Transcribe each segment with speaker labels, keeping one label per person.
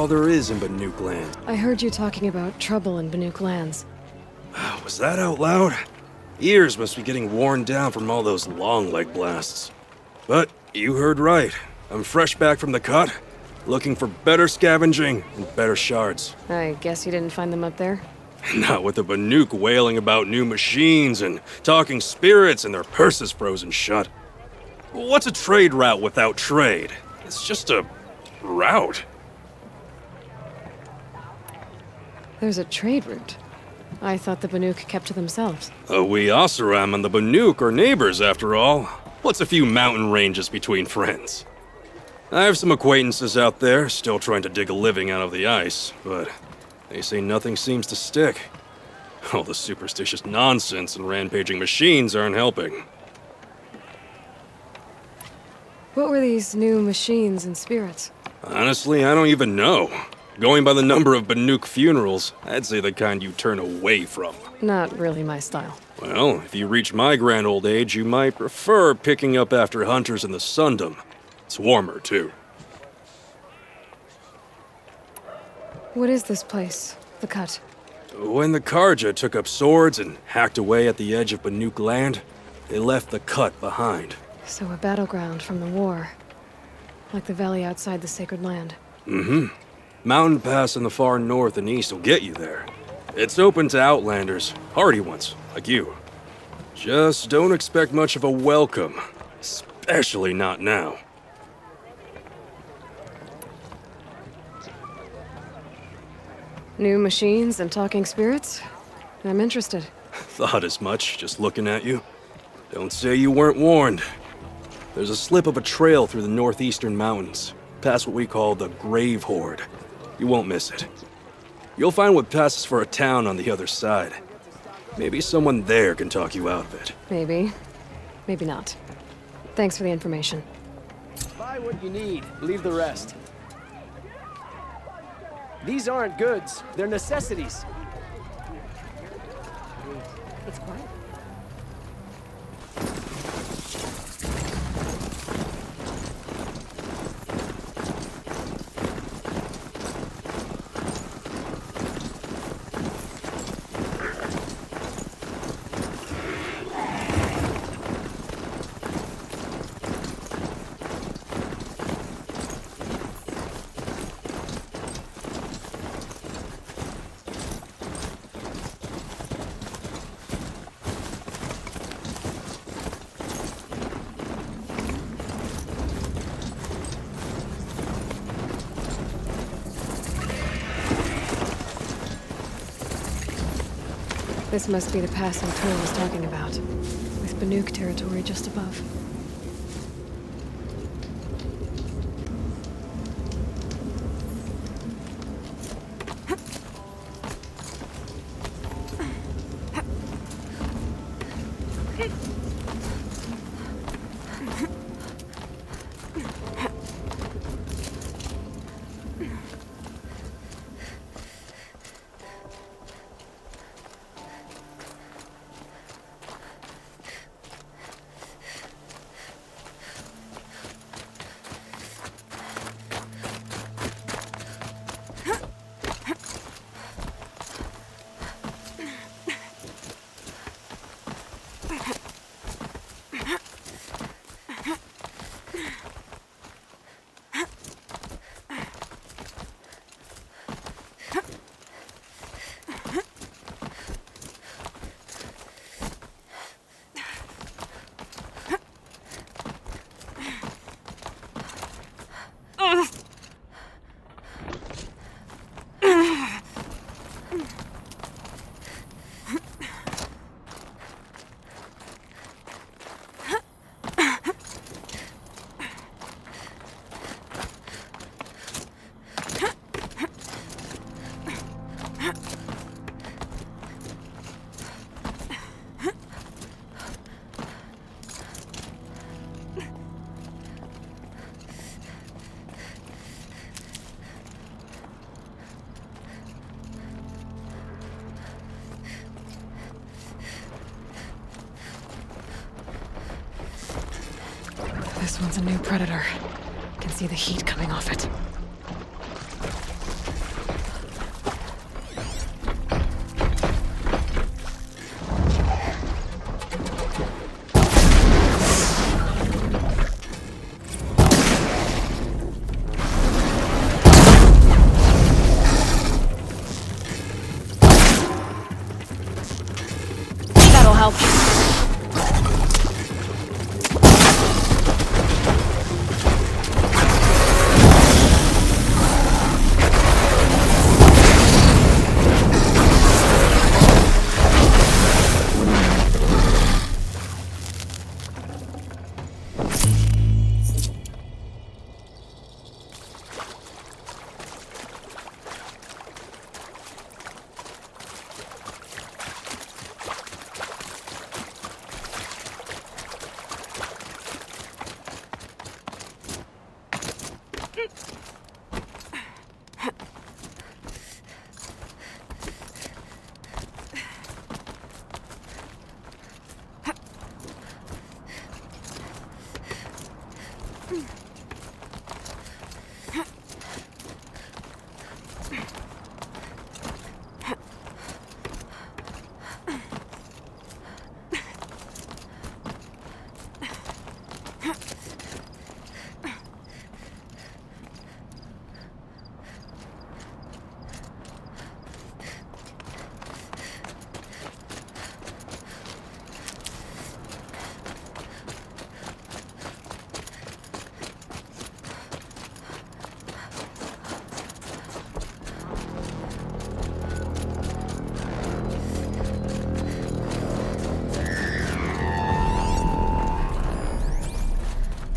Speaker 1: there is in Banuk land.
Speaker 2: I heard you talking about trouble in Banuk lands.
Speaker 1: Was that out loud? Ears must be getting worn down from all those long leg blasts. But you heard right. I'm fresh back from the cut, looking for better scavenging and better shards.
Speaker 2: I guess you didn't find them up there?
Speaker 1: Not with the Banuk wailing about new machines and talking spirits and their purses frozen shut. What's a trade route without trade? It's just a route.
Speaker 2: There's a trade route. I thought the Banuk kept to themselves.
Speaker 1: We Oseram and the Banuk are neighbors, after all. What's a few mountain ranges between friends? I have some acquaintances out there, still trying to dig a living out of the ice, but they say nothing seems to stick. All the superstitious nonsense and rampaging machines aren't helping.
Speaker 2: What were these new machines and spirits?
Speaker 1: Honestly, I don't even know. Going by the number of Banuk funerals, I'd say the kind you turn away from.
Speaker 2: Not really my style.
Speaker 1: Well, if you reach my grand old age, you might prefer picking up after hunters in the Sundom. It's warmer, too.
Speaker 2: What is this place? The Cut?
Speaker 1: When the Karja took up swords and hacked away at the edge of Banuk land, they left the Cut behind.
Speaker 2: So a battleground from the war. Like the valley outside the Sacred Land.
Speaker 1: Mm-hmm. Mountain Pass in the far north and east will get you there. It's open to outlanders, hardy ones, like you. Just don't expect much of a welcome, especially not now.
Speaker 2: New machines and talking spirits? I'm interested.
Speaker 1: Thought as much, just looking at you. Don't say you weren't warned. There's a slip of a trail through the northeastern mountains, past what we call the Grave Horde. You won't miss it. You'll find what passes for a town on the other side. Maybe someone there can talk you out of it.
Speaker 2: Maybe. Maybe not. Thanks for the information.
Speaker 3: Buy what you need, leave the rest. These aren't goods, they're necessities.
Speaker 2: It's quiet. This must be the pass O'Toole was talking about, with Banuk territory just above. This one's a new predator. Can see the heat coming off it.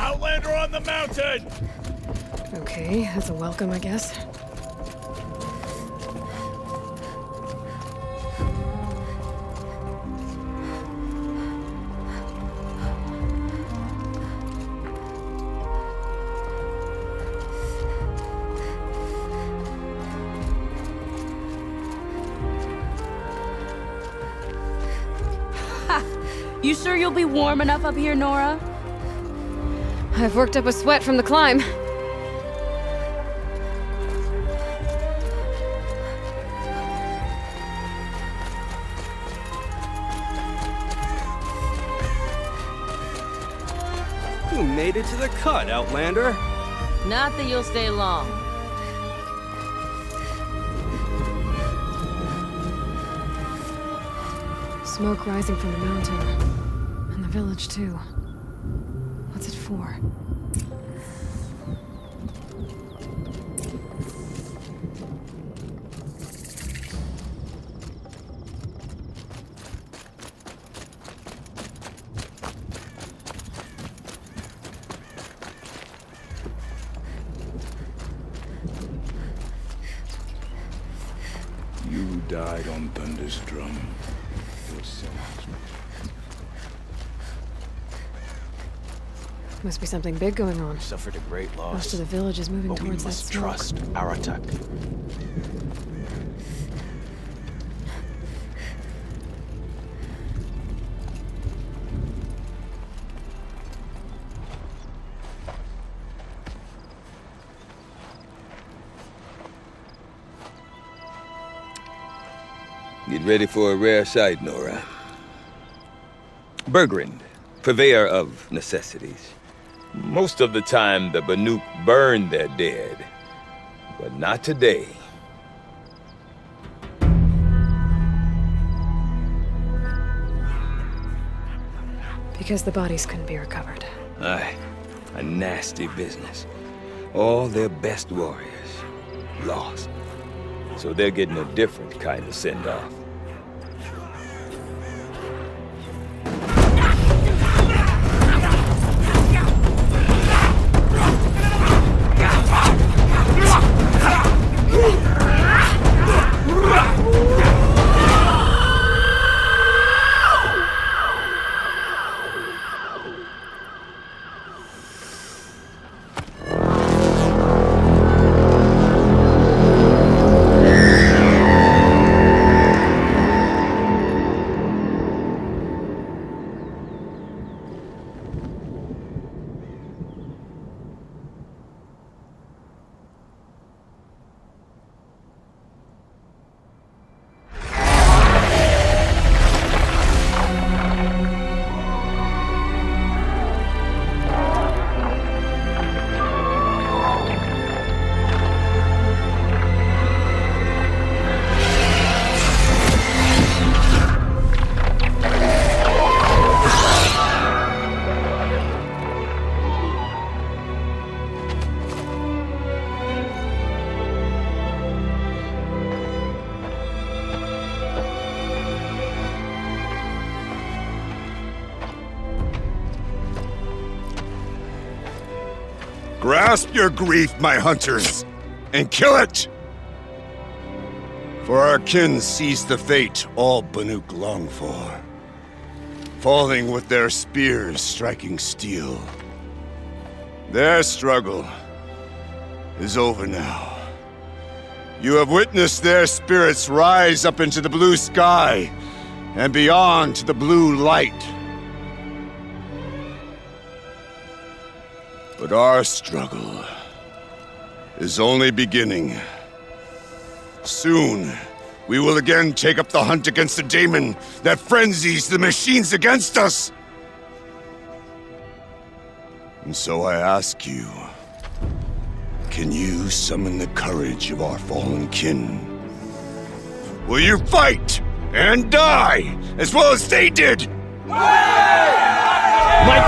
Speaker 4: Outlander on the mountain!
Speaker 2: Okay, that's a welcome, I guess.
Speaker 5: You sure you'll be warm enough up here, Nora?
Speaker 2: I've worked up a sweat from the climb.
Speaker 1: You made it to the cut, Outlander.
Speaker 5: Not that you'll stay long.
Speaker 2: Smoke rising from the mountain. And the village, too. What's it for?
Speaker 4: You died on Thunder's drum. Your sins.
Speaker 2: Must be something big going on.
Speaker 6: Suffered a great loss.
Speaker 2: Most of the village is moving
Speaker 6: But we
Speaker 2: towards that
Speaker 6: must
Speaker 2: smoke.
Speaker 6: trust Aratak.
Speaker 7: Get ready for a rare sight, Nora. Bergrand, purveyor of necessities. Most of the time, the Banuk burn their dead. But not today.
Speaker 2: Because the bodies couldn't be recovered.
Speaker 7: Aye, a nasty business. All their best warriors lost. So they're getting a different kind of send-off.
Speaker 4: Grasp your grief, my hunters, and kill it! For our kin sees the fate all Banuk long for. Falling with their spears striking steel. Their struggle is over now. You have witnessed their spirits rise up into the blue sky and beyond to the blue light. But our struggle is only beginning. Soon, we will again take up the hunt against the daemon that frenzies the machines against us. And so I ask you, can you summon the courage of our fallen kin? Will you fight and die as well as they did?
Speaker 3: My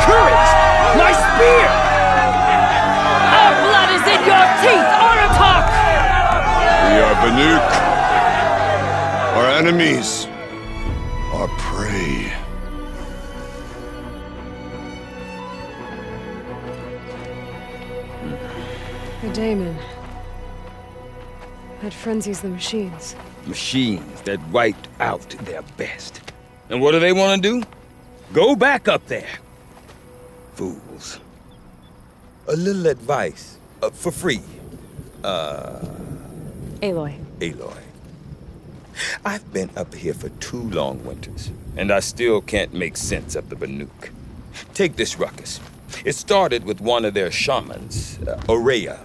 Speaker 3: courage! My spear!
Speaker 5: Our blood is in your teeth, Aratak!
Speaker 4: We are Banuk. Our enemies are prey.
Speaker 2: The daemon. That frenzies the machines.
Speaker 7: Machines that wiped out their best. And what do they want to do? Go back up there. Fools. A little advice. For free.
Speaker 2: Aloy.
Speaker 7: Aloy. I've been up here for 2 long winters, and I still can't make sense of the Banuk. Take this ruckus. It started with one of their shamans, Aurea,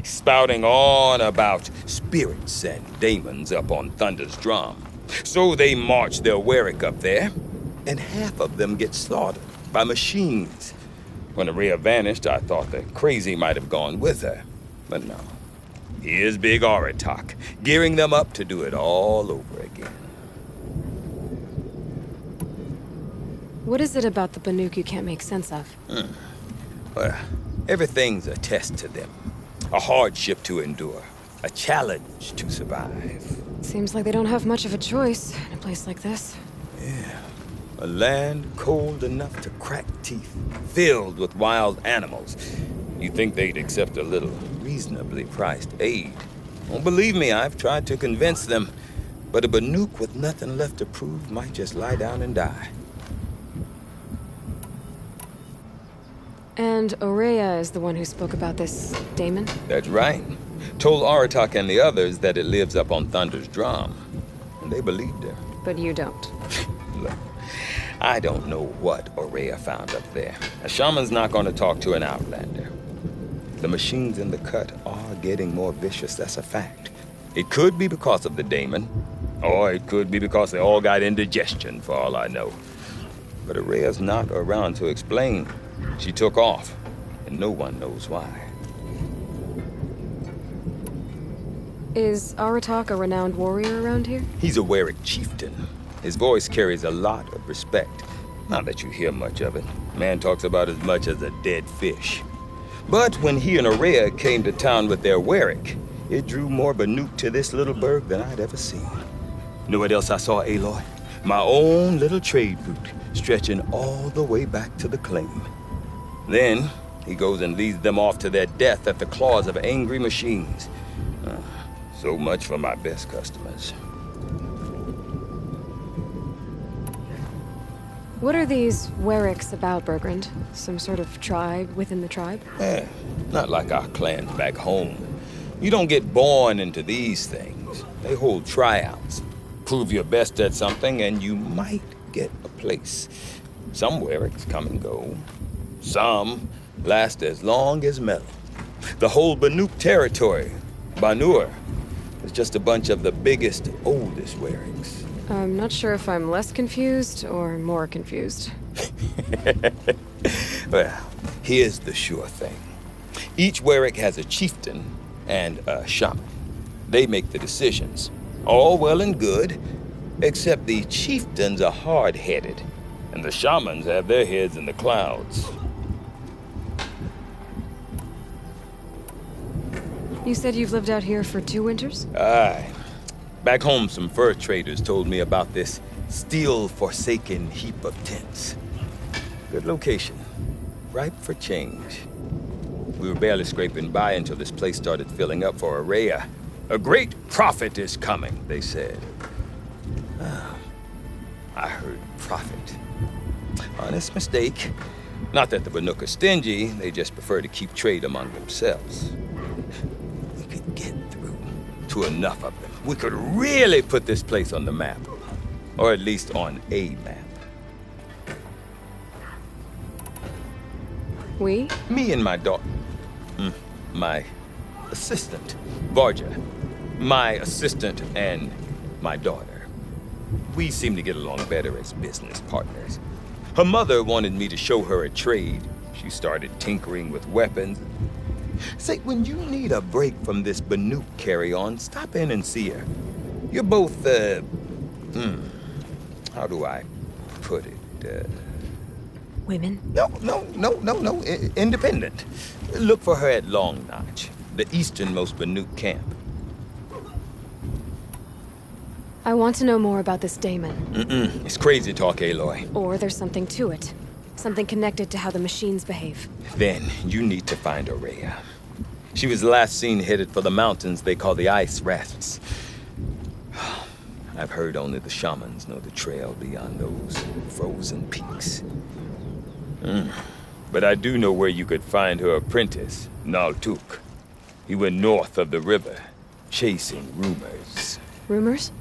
Speaker 7: spouting on about spirits and daemons up on Thunder's drum. So they march their Warwick up there, and half of them get slaughtered by machines. When Aurea vanished, I thought the crazy might have gone with her, but no. Here's Big Aratak, gearing them up to do it all over again.
Speaker 2: What is it about the Banuk you can't make sense of?
Speaker 7: Well, everything's a test to them. A hardship to endure. A challenge to survive.
Speaker 2: Seems like they don't have much of a choice in a place like this.
Speaker 7: Yeah. A land cold enough to crack teeth, filled with wild animals. You'd think they'd accept a little reasonably priced aid. Well, believe me, I've tried to convince them, but a Banuk with nothing left to prove might just lie down and die.
Speaker 2: And Aurea is the one who spoke about this daemon?
Speaker 7: That's right. Told Aratak and the others that it lives up on Thunder's drum. And they believed her.
Speaker 2: But you don't.
Speaker 7: Look, I don't know what Aurea found up there. A shaman's not going to talk to an outlander. The machines in the cut are getting more vicious, that's a fact. It could be because of the daemon, or it could be because they all got indigestion, for all I know. But Aurea's not around to explain. She took off, and no one knows why.
Speaker 2: Is Aratak a renowned warrior around here?
Speaker 7: He's a Warwick chieftain. His voice carries a lot of respect. Not that you hear much of it. Man talks about as much as a dead fish. But when he and Aurea came to town with their Warwick, it drew more Banuk to this little burg than I'd ever seen. Know what else I saw, Aloy? My own little trade route, stretching all the way back to the claim. Then, he goes and leads them off to their death at the claws of angry machines. So much for my best customers.
Speaker 2: What are these Warwicks about, Bergrand? Some sort of tribe within the tribe?
Speaker 7: Not like our clans back home. You don't get born into these things. They hold tryouts. Prove your best at something and you might get a place. Some Warwicks come and go. Some last as long as metal. The whole Banuk territory, Banur, is just a bunch of the biggest, oldest Warwicks.
Speaker 2: I'm not sure if I'm less confused or more confused.
Speaker 7: Well, here's the sure thing. Each Warwick has a chieftain and a shaman. They make the decisions. All well and good, except the chieftains are hard-headed, and the shamans have their heads in the clouds.
Speaker 2: You said you've lived out here for 2 winters?
Speaker 7: Aye. Back home, some fur traders told me about this steel-forsaken heap of tents. Good location. Ripe for change. We were barely scraping by until this place started filling up for Aurea. A great prophet is coming, they said. I heard prophet. Honest mistake. Not that the Banuk are stingy, they just prefer to keep trade among themselves. to enough of them, we could really put this place on the map. Or at least on a map.
Speaker 2: We?
Speaker 7: Me and my daughter. My assistant, Varja. My assistant and my daughter. We seem to get along better as business partners. Her mother wanted me to show her a trade. She started tinkering with weapons. Say, when you need a break from this Banuk carry-on, stop in and see her. You're both, how do I put it?
Speaker 2: Women?
Speaker 7: No. Independent. Look for her at Long Notch, the easternmost Banuk camp.
Speaker 2: I want to know more about this Damon.
Speaker 7: It's crazy talk, Aloy.
Speaker 2: Or there's something to it. Something connected to how the machines behave.
Speaker 7: Then you need to find Aurea. She was last seen headed for the mountains they call the Ice Rafts. I've heard only the shamans know the trail beyond those frozen peaks. But I do know where you could find her apprentice, Naltuk. He went north of the river, chasing rumors.
Speaker 2: Rumors?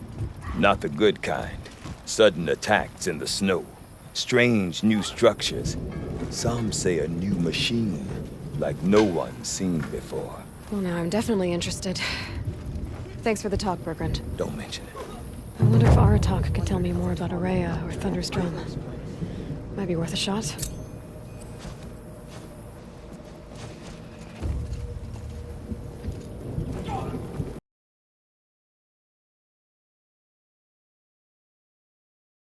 Speaker 7: Not the good kind. Sudden attacks in the snow. Strange new structures. Some say a new machine, like no one's seen before.
Speaker 2: Well, now I'm definitely interested. Thanks for the talk, Bergrand.
Speaker 7: Don't mention it.
Speaker 2: I wonder if Aratak could tell me more about Aurea or Thunderstrom. Might be worth a shot.